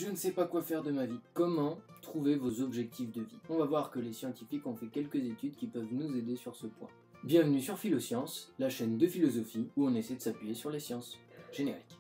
Je ne sais pas quoi faire de ma vie. Comment trouver vos objectifs de vie? On va voir que les scientifiques ont fait quelques études qui peuvent nous aider sur ce point. Bienvenue sur Philosciences, la chaîne de philosophie où on essaie de s'appuyer sur les sciences. Générique.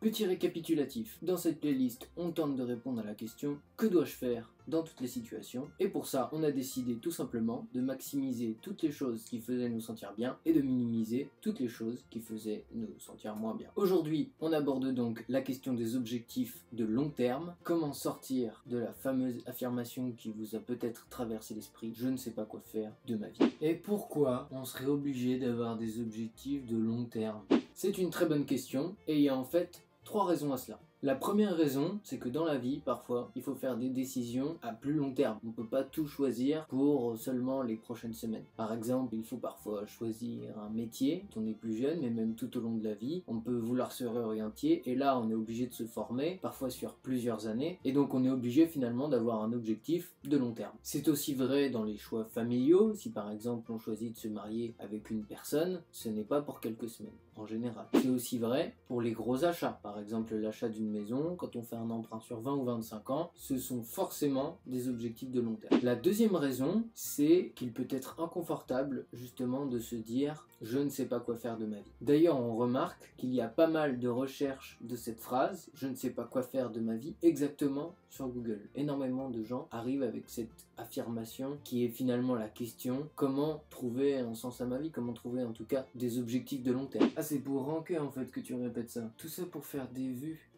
Petit récapitulatif, dans cette playlist, on tente de répondre à la question « Que dois-je faire dans toutes les situations ?» Et pour ça, on a décidé tout simplement de maximiser toutes les choses qui faisaient nous sentir bien et de minimiser toutes les choses qui faisaient nous sentir moins bien. Aujourd'hui, on aborde donc la question des objectifs de long terme, comment sortir de la fameuse affirmation qui vous a peut-être traversé l'esprit « Je ne sais pas quoi faire de ma vie ». Et pourquoi on serait obligé d'avoir des objectifs de long terme? C'est une très bonne question et il y a en fait 3 raisons à cela. La première raison, c'est que dans la vie, parfois, il faut faire des décisions à plus long terme. On ne peut pas tout choisir pour seulement les prochaines semaines. Par exemple, il faut parfois choisir un métier quand on est plus jeune, mais même tout au long de la vie. On peut vouloir se réorienter, et là, on est obligé de se former, parfois sur plusieurs années, et donc on est obligé finalement d'avoir un objectif de long terme. C'est aussi vrai dans les choix familiaux. Si par exemple, on choisit de se marier avec une personne, ce n'est pas pour quelques semaines, en général. C'est aussi vrai pour les gros achats. Par exemple, l'achat d'une maison, quand on fait un emprunt sur 20 ou 25 ans, ce sont forcément des objectifs de long terme. La deuxième raison, c'est qu'il peut être inconfortable justement de se dire « je ne sais pas quoi faire de ma vie ». D'ailleurs, on remarque qu'il y a pas mal de recherches de cette phrase « je ne sais pas quoi faire de ma vie » exactement sur Google. Énormément de gens arrivent avec cette affirmation qui est finalement la question « comment trouver un sens à ma vie ?» Comment trouver en tout cas des objectifs de long terme. Ah, c'est pour ranker en fait que tu répètes ça. Tout ça pour faire des vues.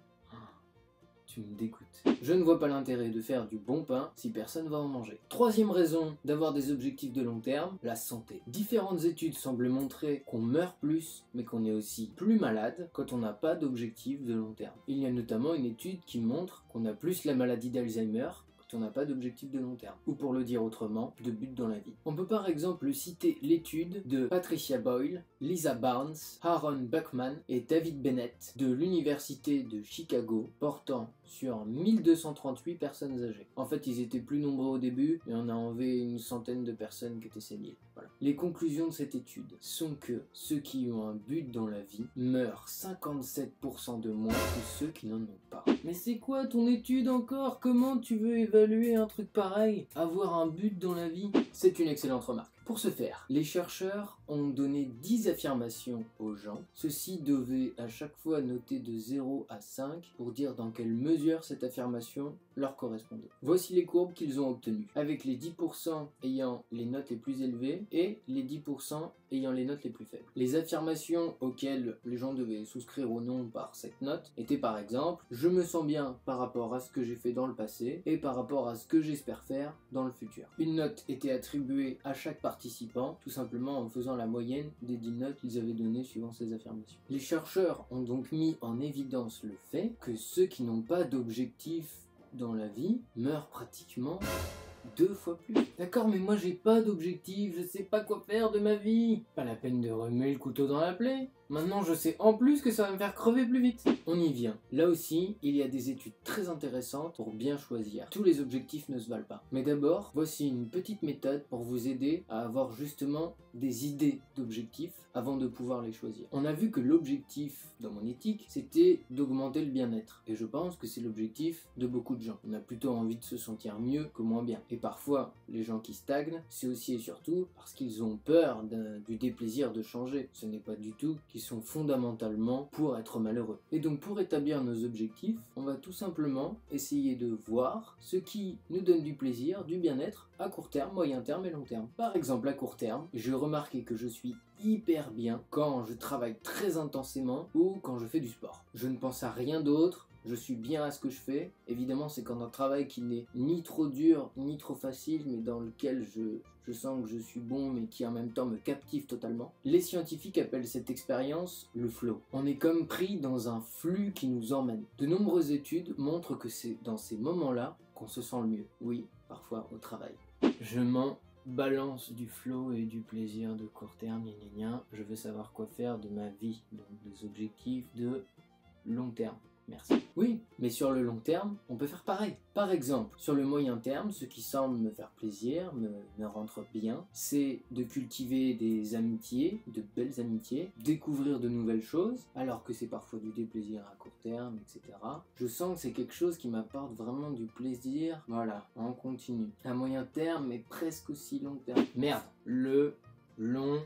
Tu me dégoûtes. Je ne vois pas l'intérêt de faire du bon pain si personne va en manger. Troisième raison d'avoir des objectifs de long terme, la santé. Différentes études semblent montrer qu'on meurt plus, mais qu'on est aussi plus malade quand on n'a pas d'objectifs de long terme. Il y a notamment une étude qui montre qu'on a plus la maladie d'Alzheimer on n'a pas d'objectif de long terme, ou pour le dire autrement, de but dans la vie. On peut par exemple citer l'étude de Patricia Boyle, Lisa Barnes, Aaron Buckman et David Bennett de l'université de Chicago, portant sur 1238 personnes âgées. En fait, ils étaient plus nombreux au début, mais on a enlevé une centaine de personnes qui étaient séniles. Voilà. Les conclusions de cette étude sont que ceux qui ont un but dans la vie meurent 57% de moins que ceux qui n'en ont pas. Mais c'est quoi ton étude encore? Comment tu veux évaluer un truc pareil? Avoir un but dans la vie? C'est une excellente remarque. Pour ce faire, les chercheurs ont donné 10 affirmations aux gens. Ceux-ci devaient à chaque fois noter de 0 à 5 pour dire dans quelle mesure cette affirmation leur correspondait. Voici les courbes qu'ils ont obtenues, avec les 10% ayant les notes les plus élevées et les 10% ayant les notes les plus faibles. Les affirmations auxquelles les gens devaient souscrire ou non par cette note étaient par exemple « Je me sens bien par rapport à ce que j'ai fait dans le passé et par rapport à ce que j'espère faire dans le futur ». Une note était attribuée à chaque participant, tout simplement en faisant la moyenne des 10 notes qu'ils avaient données suivant ces affirmations. Les chercheurs ont donc mis en évidence le fait que ceux qui n'ont pas d'objectif dans la vie meurent pratiquement 2 fois plus. D'accord, mais moi j'ai pas d'objectif, je sais pas quoi faire de ma vie. Pas la peine de remuer le couteau dans la plaie. Maintenant je sais en plus que ça va me faire crever plus vite. On y vient. Là aussi, il y a des études très intéressantes pour bien choisir. Tous les objectifs ne se valent pas. Mais d'abord, voici une petite méthode pour vous aider à avoir justement des idées d'objectifs avant de pouvoir les choisir. On a vu que l'objectif dans mon éthique, c'était d'augmenter le bien-être. Et je pense que c'est l'objectif de beaucoup de gens. On a plutôt envie de se sentir mieux que moins bien. Et parfois, les gens qui stagnent, c'est aussi et surtout parce qu'ils ont peur du déplaisir de changer. Ce n'est pas du tout qu'ils sont fondamentalement pour être malheureux. Et donc pour établir nos objectifs, on va tout simplement essayer de voir ce qui nous donne du plaisir, du bien-être à court terme, moyen terme et long terme. Par exemple à court terme, j'ai remarqué que je suis hyper bien quand je travaille très intensément ou quand je fais du sport. Je ne pense à rien d'autre, je suis bien à ce que je fais. Évidemment, c'est quand un travail qui n'est ni trop dur, ni trop facile, mais dans lequel je sens que je suis bon, mais qui en même temps me captive totalement. Les scientifiques appellent cette expérience le flow. On est comme pris dans un flux qui nous emmène. De nombreuses études montrent que c'est dans ces moments-là qu'on se sent le mieux. Oui, parfois au travail. Je m'en balance du flow et du plaisir de court terme, gna gna gna. Je veux savoir quoi faire de ma vie, donc des objectifs de long terme. Merci. Oui, mais sur le long terme, on peut faire pareil. Par exemple, sur le moyen terme, ce qui semble me faire plaisir, me rentre bien, c'est de cultiver des amitiés, de belles amitiés, découvrir de nouvelles choses, alors que c'est parfois du déplaisir à court terme, etc. Je sens que c'est quelque chose qui m'apporte vraiment du plaisir. Voilà, on continue. À moyen terme, mais presque aussi long terme. Merde, le long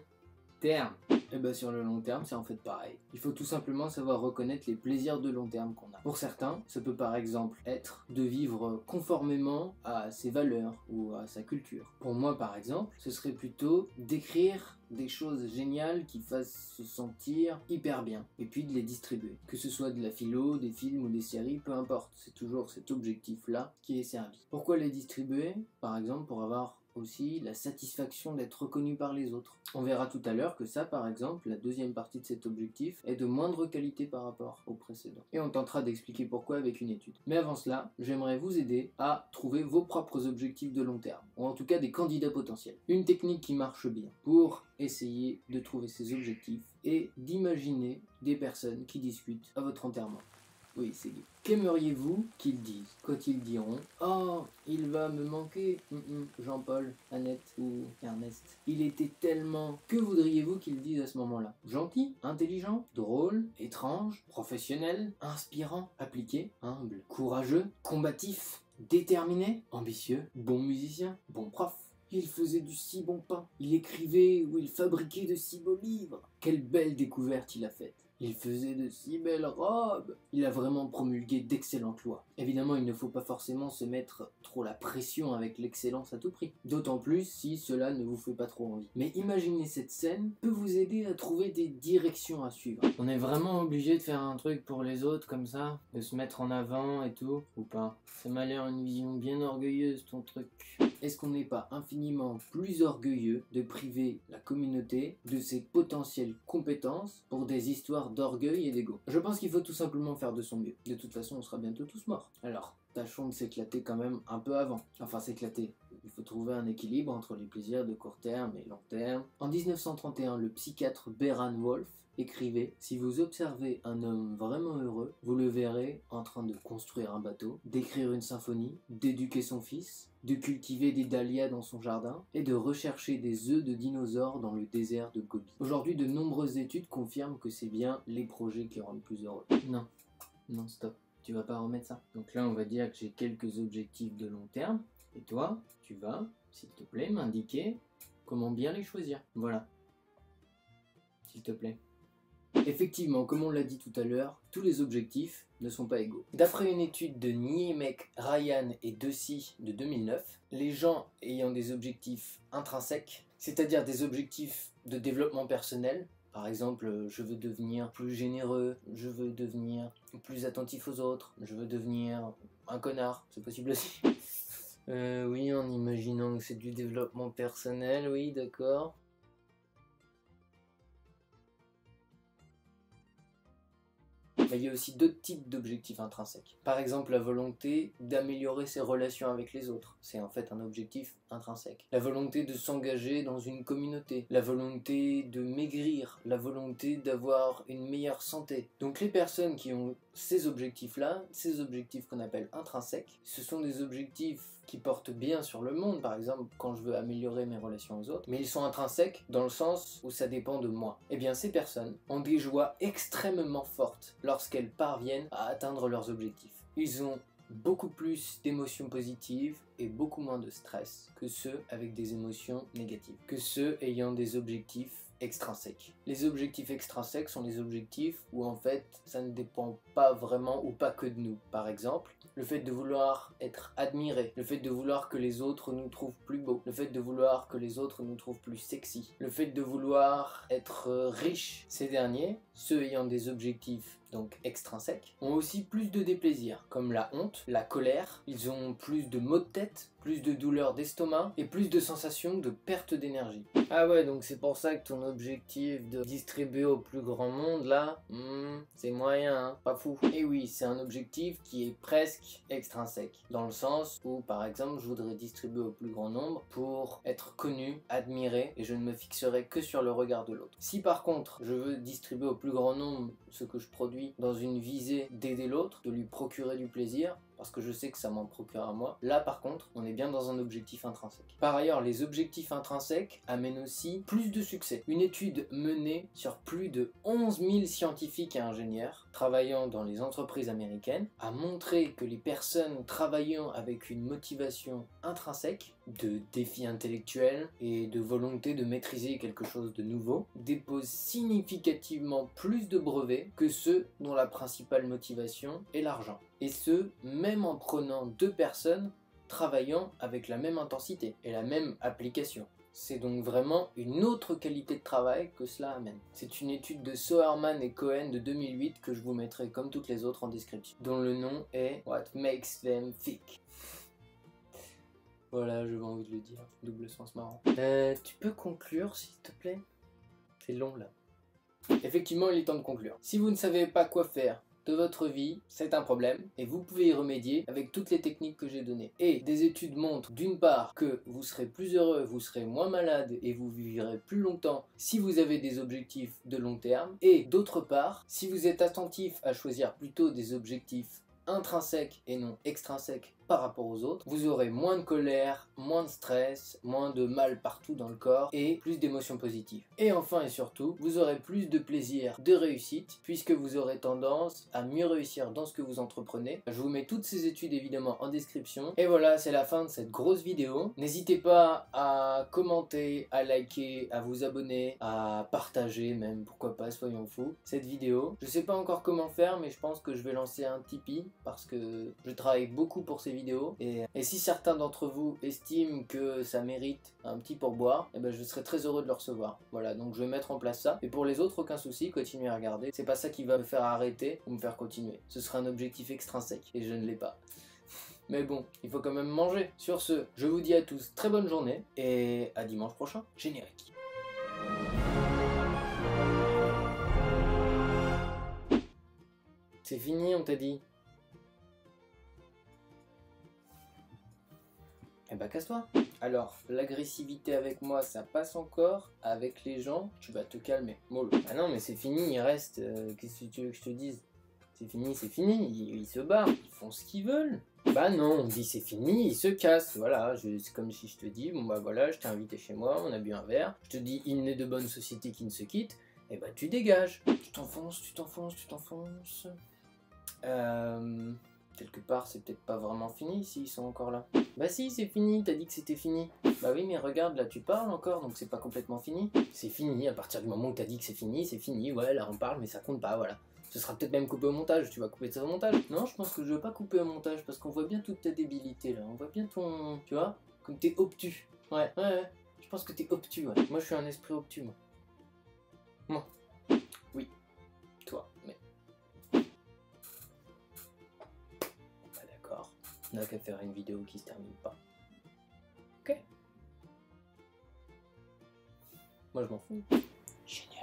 terme. Et bien sur le long terme, c'est en fait pareil. Il faut tout simplement savoir reconnaître les plaisirs de long terme qu'on a. Pour certains, ça peut par exemple être de vivre conformément à ses valeurs ou à sa culture. Pour moi par exemple, ce serait plutôt d'écrire des choses géniales qui fassent se sentir hyper bien et puis de les distribuer. Que ce soit de la philo, des films ou des séries, peu importe, c'est toujours cet objectif-là qui est servi. Pourquoi les distribuer? Par exemple pour avoir aussi la satisfaction d'être reconnu par les autres. On verra tout à l'heure que ça, par exemple, la deuxième partie de cet objectif est de moindre qualité par rapport au précédent. Et on tentera d'expliquer pourquoi avec une étude. Mais avant cela, j'aimerais vous aider à trouver vos propres objectifs de long terme, ou en tout cas des candidats potentiels. Une technique qui marche bien pour essayer de trouver ces objectifs et d'imaginer des personnes qui discutent à votre enterrement. Oui, c'est lui. Qu'aimeriez-vous qu'ils disent quand ils diront « Oh, il va me manquer, Jean-Paul, Annette ou Ernest. Il était tellement... » Que voudriez-vous qu'ils disent à ce moment-là? Gentil, intelligent, drôle, étrange, professionnel, inspirant, appliqué, humble, courageux, combatif, déterminé, ambitieux, bon musicien, bon prof. Il faisait du si bon pain. Il écrivait ou il fabriquait de si beaux livres. Quelle belle découverte il a faite. Il faisait de si belles robes. Il a vraiment promulgué d'excellentes lois. Évidemment, il ne faut pas forcément se mettre trop la pression avec l'excellence à tout prix. D'autant plus si cela ne vous fait pas trop envie. Mais imaginez cette scène peut vous aider à trouver des directions à suivre. On est vraiment obligé de faire un truc pour les autres comme ça? De se mettre en avant et tout? Ou pas? Ça m'a l'air une vision bien orgueilleuse ton truc. Est-ce qu'on n'est pas infiniment plus orgueilleux de priver la communauté de ses potentielles compétences pour des histoires d'orgueil et d'ego? Je pense qu'il faut tout simplement faire de son mieux. De toute façon, on sera bientôt tous morts. Alors, tâchons de s'éclater quand même un peu avant. Enfin, s'éclater. Il faut trouver un équilibre entre les plaisirs de court terme et long terme. En 1931, le psychiatre Beran Wolf écrivait « Si vous observez un homme vraiment heureux, vous le verrez en train de construire un bateau, d'écrire une symphonie, d'éduquer son fils, de cultiver des dahlias dans son jardin et de rechercher des œufs de dinosaures dans le désert de Gobi. » Aujourd'hui, de nombreuses études confirment que c'est bien les projets qui rendent plus heureux. Non, non, stop. Tu vas pas remettre ça. Donc là, on va dire que j'ai quelques objectifs de long terme. Et toi, tu vas, s'il te plaît, m'indiquer comment bien les choisir. Voilà. S'il te plaît. Effectivement, comme on l'a dit tout à l'heure, tous les objectifs ne sont pas égaux. D'après une étude de Niemek, Ryan et Deci de 2009, les gens ayant des objectifs intrinsèques, c'est-à-dire des objectifs de développement personnel, par exemple, je veux devenir plus généreux, je veux devenir plus attentif aux autres, je veux devenir un connard, c'est possible aussi. Oui, en imaginant que c'est du développement personnel, oui, d'accord. Mais il y a aussi d'autres types d'objectifs intrinsèques. Par exemple, la volonté d'améliorer ses relations avec les autres. C'est en fait un objectif intrinsèque. La volonté de s'engager dans une communauté. La volonté de maigrir. La volonté d'avoir une meilleure santé. Donc les personnes qui ont ces objectifs-là, ces objectifs qu'on appelle intrinsèques, ce sont des objectifs qui portent bien sur le monde, par exemple quand je veux améliorer mes relations aux autres, mais ils sont intrinsèques dans le sens où ça dépend de moi. Eh bien ces personnes ont des joies extrêmement fortes lorsqu'elles parviennent à atteindre leurs objectifs. Ils ont beaucoup plus d'émotions positives et beaucoup moins de stress que ceux avec des émotions négatives, que ceux ayant des objectifs extrinsèques. Les objectifs extrinsèques sont les objectifs où en fait ça ne dépend pas vraiment ou pas que de nous. Par exemple, le fait de vouloir être admiré, le fait de vouloir que les autres nous trouvent plus beaux, le fait de vouloir que les autres nous trouvent plus sexy, le fait de vouloir être riche. Ces derniers, ceux ayant des objectifs donc extrinsèques, ont aussi plus de déplaisirs, comme la honte, la colère, ils ont plus de maux de tête, plus de douleurs d'estomac et plus de sensations de perte d'énergie. Ah ouais, donc c'est pour ça que ton objectif de distribuer au plus grand monde là, c'est moyen, hein, pas fou. Et oui, c'est un objectif qui est presque extrinsèque, dans le sens où par exemple je voudrais distribuer au plus grand nombre pour être connu, admiré, et je ne me fixerai que sur le regard de l'autre. Si par contre je veux distribuer au plus grand nombre ce que je produis aujourd'hui dans une visée d'aider l'autre, de lui procurer du plaisir, parce que je sais que ça m'en procure à moi. Là par contre, on est bien dans un objectif intrinsèque. Par ailleurs, les objectifs intrinsèques amènent aussi plus de succès. Une étude menée sur plus de 11 000 scientifiques et ingénieurs travaillant dans les entreprises américaines a montré que les personnes travaillant avec une motivation intrinsèque, de défi intellectuel et de volonté de maîtriser quelque chose de nouveau, déposent significativement plus de brevets que ceux dont la principale motivation est l'argent. Et ce, même en prenant deux personnes travaillant avec la même intensité et la même application. C'est donc vraiment une autre qualité de travail que cela amène. C'est une étude de Soerman et Cohen de 2008 que je vous mettrai comme toutes les autres en description, dont le nom est What Makes Them Thick. Voilà, j'avais envie de le dire, double sens marrant. Tu peux conclure s'il te plaît? C'est long là. Effectivement, il est temps de conclure. Si vous ne savez pas quoi faire de votre vie, c'est un problème et vous pouvez y remédier avec toutes les techniques que j'ai données. Et des études montrent d'une part que vous serez plus heureux, vous serez moins malade et vous vivrez plus longtemps si vous avez des objectifs de long terme, et d'autre part, si vous êtes attentif à choisir plutôt des objectifs intrinsèques et non extrinsèques par rapport aux autres, vous aurez moins de colère, moins de stress, moins de mal partout dans le corps et plus d'émotions positives. Et enfin et surtout, vous aurez plus de plaisir, de réussite, puisque vous aurez tendance à mieux réussir dans ce que vous entreprenez. Je vous mets toutes ces études évidemment en description. Et voilà, c'est la fin de cette grosse vidéo. N'hésitez pas à commenter, à liker, à vous abonner, à partager même, pourquoi pas, soyons fous, cette vidéo. Je sais pas encore comment faire, mais je pense que je vais lancer un Tipeee, parce que je travaille beaucoup pour ces vidéos. Et si certains d'entre vous estiment que ça mérite un petit pourboire, eh ben je serai très heureux de le recevoir. Voilà, donc je vais mettre en place ça. Et pour les autres, aucun souci, continuez à regarder. C'est pas ça qui va me faire arrêter ou me faire continuer. Ce sera un objectif extrinsèque et je ne l'ai pas. Mais bon, il faut quand même manger. Sur ce, je vous dis à tous très bonne journée et à dimanche prochain. Générique. C'est fini, on t'a dit. Eh bah casse-toi. Alors, l'agressivité avec moi, ça passe encore. Avec les gens, tu vas te calmer. Mollo. Ah non, mais c'est fini, il reste. Qu'est-ce que tu veux que je te dise? C'est fini, c'est fini. Ils se barrent. Ils font ce qu'ils veulent. Bah non, on dit c'est fini, ils se cassent. Voilà, c'est comme si je te dis, bon bah voilà, je t'ai invité chez moi, on a bu un verre. Je te dis, il n'est de bonne société qui ne se quitte. Et bah tu dégages. Tu t'enfonces, tu t'enfonces, tu t'enfonces. Quelque part, c'est peut-être pas vraiment fini s'ils sont encore là. Bah si, c'est fini, t'as dit que c'était fini. Bah oui, mais regarde, là tu parles encore, donc c'est pas complètement fini. C'est fini, à partir du moment où t'as dit que c'est fini, ouais, là on parle, mais ça compte pas, voilà. Ce sera peut-être même coupé au montage, tu vas couper ça au montage. Non, je pense que je veux pas couper au montage, parce qu'on voit bien toute ta débilité, là. On voit bien ton... Tu vois? Comme t'es obtus. Ouais. Je pense que t'es obtus, ouais. Moi, je suis un esprit obtus, moi. Moi. Oui. Toi, mais... On n'a qu'à faire une vidéo qui se termine pas. Ok. Moi je m'en fous. Génial.